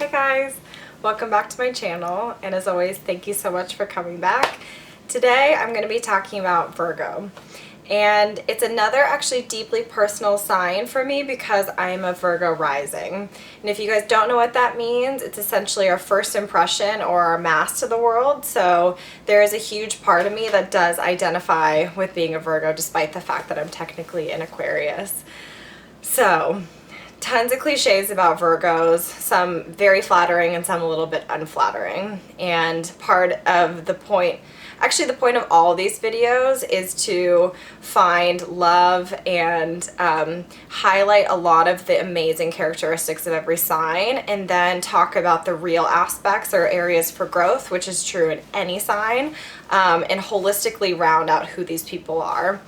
Hi guys, welcome back to my channel, and as always, thank you so much for coming back. Today I'm going to be talking about Virgo, and it's another actually deeply personal sign for me because I'm a Virgo rising. And if you guys don't know what that means, it's essentially our first impression or our mask to the world. So there is a huge part of me that does identify with being a Virgo despite the fact that I'm technically an Aquarius. So tons of cliches about Virgos, some very flattering and some a little bit unflattering. And part of the point, actually the point of all of these videos, is to find love and highlight a lot of the amazing characteristics of every sign, and then talk about the real aspects or areas for growth, which is true in any sign, and holistically round out who these people are.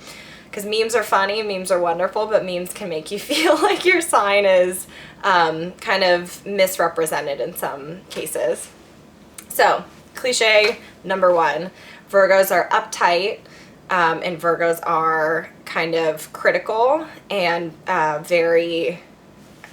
Because memes are funny, memes are wonderful, but memes can make you feel like your sign is kind of misrepresented in some cases. So, cliche number one, Virgos are uptight, and Virgos are kind of critical and very,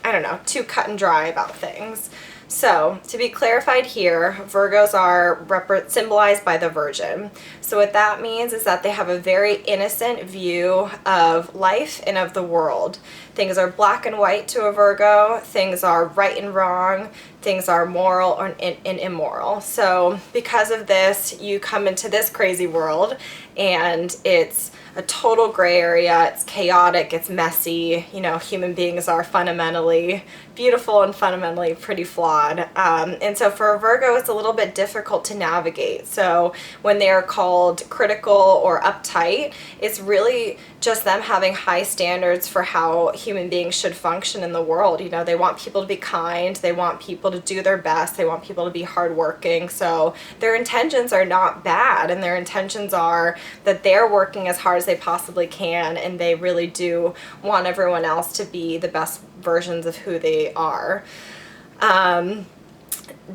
I don't know, too cut and dry about things. So, to be clarified here, Virgos are symbolized by the Virgin. So what that means is that they have a very innocent view of life and of the world. Things are black and white to a Virgo, things are right and wrong, things are moral and immoral. So because of this, you come into this crazy world and it's a total gray area, it's chaotic, it's messy, you know, human beings are fundamentally beautiful and fundamentally pretty flawed. And so for a Virgo, it's a little bit difficult to navigate. So when they are called critical or uptight, it's really just them having high standards for how human beings should function in the world. You know, they want people to be kind, they want people to do their best, they want people to be hardworking. So their intentions are not bad, and their intentions are that they're working as hard as they possibly can, and they really do want everyone else to be the best versions of who they are.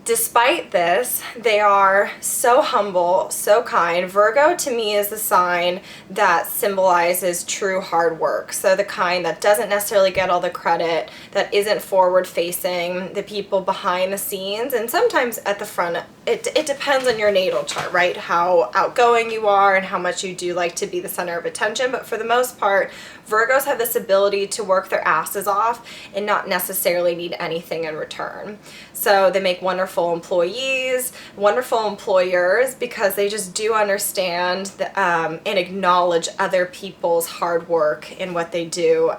Despite this, they are so humble, so kind. Virgo to me is the sign that symbolizes true hard work. So the kind that doesn't necessarily get all the credit, that isn't forward facing, the people behind the scenes, and sometimes at the front. It depends on your natal chart, right? How outgoing you are and how much you do like to be the center of attention. But for the most part, Virgos have this ability to work their asses off and not necessarily need anything in return. So they make wonderful employees, wonderful employers, because they just do understand and acknowledge other people's hard work in what they do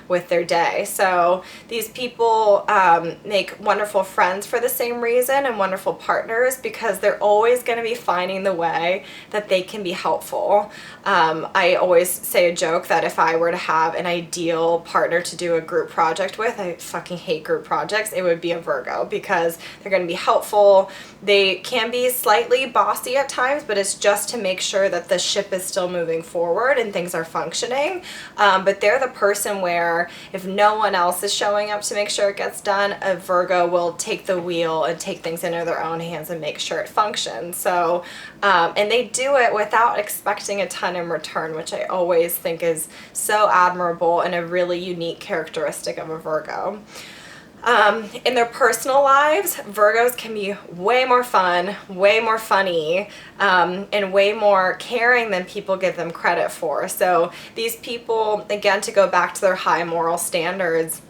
with their day. So these people make wonderful friends for the same reason, and wonderful partners, because they're always going to be finding the way that they can be helpful. I always say a joke that if I were to have an ideal partner to do a group project with, I fucking hate group projects, it would be a Virgo, because they're going to be helpful. They can be slightly bossy at times, but it's just to make sure that the ship is still moving forward and things are functioning. But they're the person where if no one else is showing up to make sure it gets done, a Virgo will take the wheel and take things into their own hands and make sure it functions. So, and they do it without expecting a ton in return, which I always think is so admirable and a really unique characteristic of a Virgo. In their personal lives, Virgos can be way more fun, way more funny, and way more caring than people give them credit for. So these people, again, to go back to their high moral standards,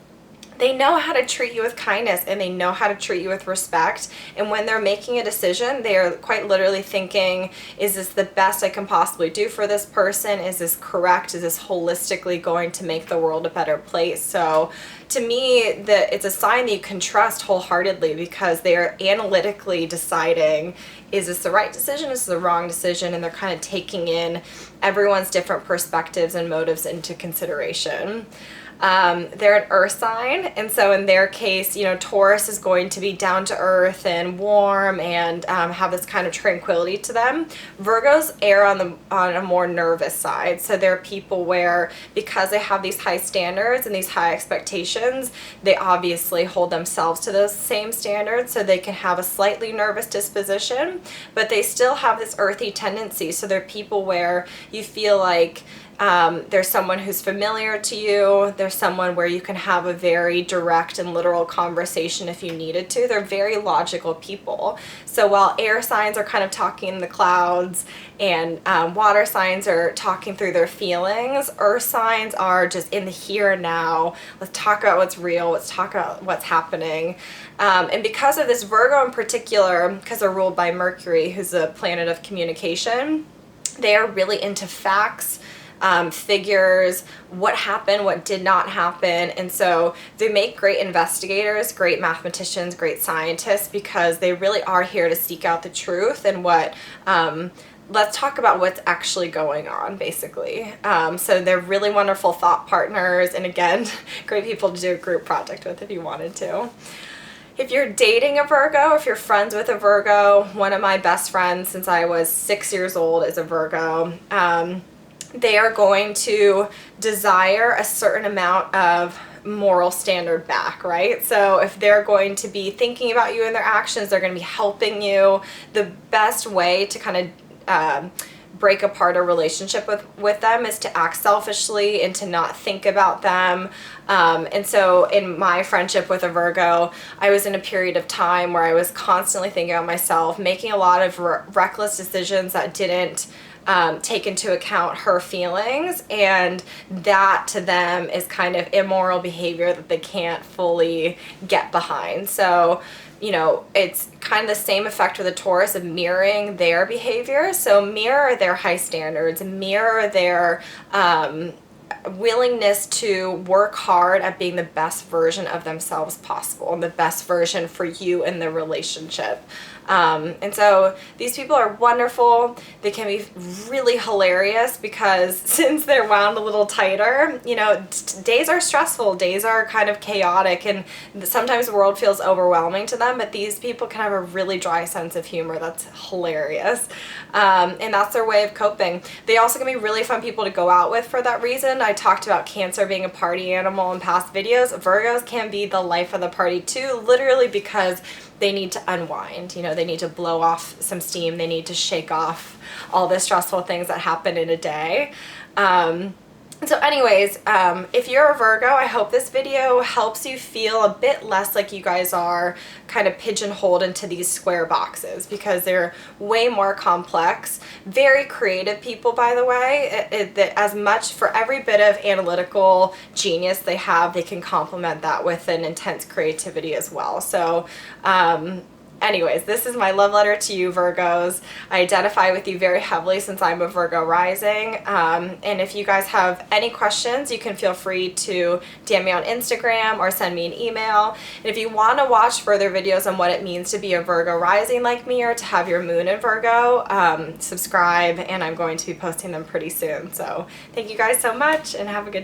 they know how to treat you with kindness, and they know how to treat you with respect. And when they're making a decision, they are quite literally thinking, is this the best I can possibly do for this person? Is this correct? Is this holistically going to make the world a better place? So to me, it's a sign that you can trust wholeheartedly, because they're analytically deciding, is this the right decision? Is this the wrong decision? And they're kind of taking in everyone's different perspectives and motives into consideration. They're an earth sign, and so in their case, you know, Taurus is going to be down to earth and warm and have this kind of tranquility to them. Virgos err on a more nervous side, so they're people where, because they have these high standards and these high expectations, they obviously hold themselves to those same standards, so they can have a slightly nervous disposition, but they still have this earthy tendency. So they're people where you feel like There's someone who's familiar to you. There's someone where you can have a very direct and literal conversation if you needed to. They're very logical people. So while air signs are kind of talking in the clouds and water signs are talking through their feelings, earth signs are just in the here and now. Let's talk about what's real. Let's talk about what's happening. And because of this, Virgo in particular, because they're ruled by Mercury, who's a planet of communication, they are really into facts, figures, what happened, what did not happen. And so they make great investigators, great mathematicians, great scientists, because they really are here to seek out the truth and let's talk about what's actually going on, basically. So they're really wonderful thought partners, and again, great people to do a group project with if you wanted to. If you're dating a Virgo, if you're friends with a Virgo, one of my best friends since I was 6 years old is a Virgo. They are going to desire a certain amount of moral standard back, right? So if they're going to be thinking about you and their actions, they're going to be helping you. The best way to kind of break apart a relationship with them is to act selfishly and to not think about them. And so in my friendship with a Virgo, I was in a period of time where I was constantly thinking about myself, making a lot of reckless decisions that didn't take into account her feelings, and that to them is kind of immoral behavior that they can't fully get behind. So, you know, it's kind of the same effect with a Taurus of mirroring their behavior. So mirror their high standards, mirror their willingness to work hard at being the best version of themselves possible and the best version for you in the relationship. And so these people are wonderful. They can be really hilarious because since they're wound a little tighter, you know, days are stressful, days are kind of chaotic, and sometimes the world feels overwhelming to them, but these people can have a really dry sense of humor that's hilarious. And that's their way of coping. They also can be really fun people to go out with for that reason. I talked about Cancer being a party animal in past videos. Virgos can be the life of the party too, literally because they need to unwind, you know, they need to blow off some steam, they need to shake off all the stressful things that happen in a day. So anyways, if you're a Virgo, I hope this video helps you feel a bit less like you guys are kind of pigeonholed into these square boxes, because they're way more complex. Very creative people, by the way. As much, for every bit of analytical genius they have, they can complement that with an intense creativity as well. So anyways, this is my love letter to you, Virgos. I identify with you very heavily since I'm a Virgo rising. And if you guys have any questions, you can feel free to DM me on Instagram or send me an email. And if you want to watch further videos on what it means to be a Virgo rising like me, or to have your moon in Virgo, subscribe, and I'm going to be posting them pretty soon. So thank you guys so much, and have a good day.